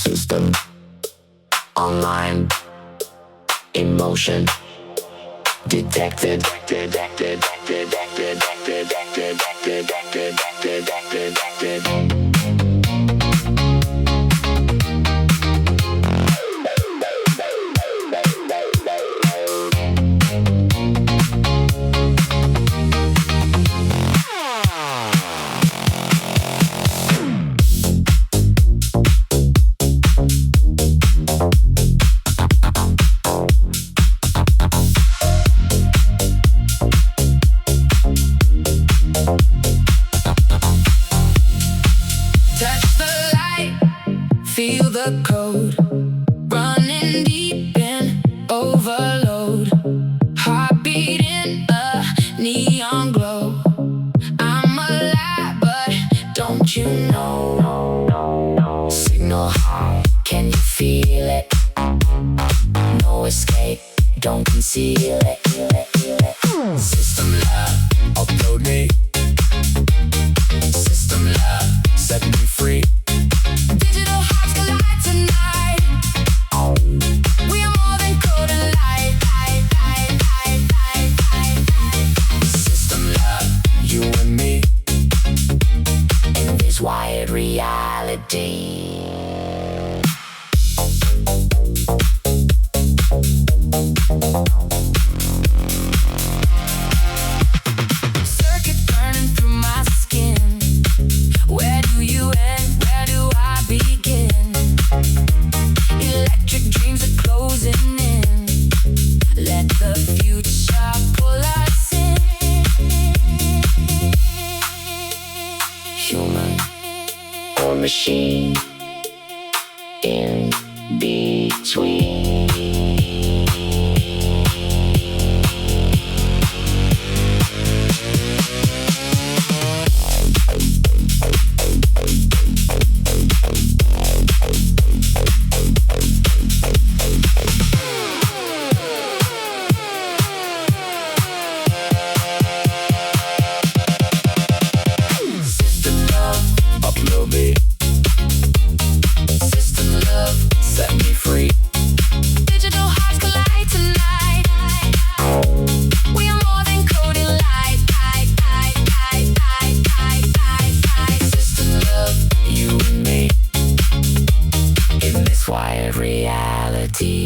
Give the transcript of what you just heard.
System online. Emotion detected. Feel the code, running deep in overload. Heartbeat in a neon glow. I'm alive, but don't you know? Signal high, can you feel it? No escape, don't conceal it. System love, upload me. System love, set me free. Digital hearts collide tonight. We are more than code and light. System love, you and me, in this wired reality. Circuit burning through my skin. Where do you end? Where do I begin? Electric dreams are closing in. Let the future pull us in. Human or machine, in between. Upload me. System love, set me free. Digital hearts collide tonight. We are more than code and light. System love, you and me, in this wired reality.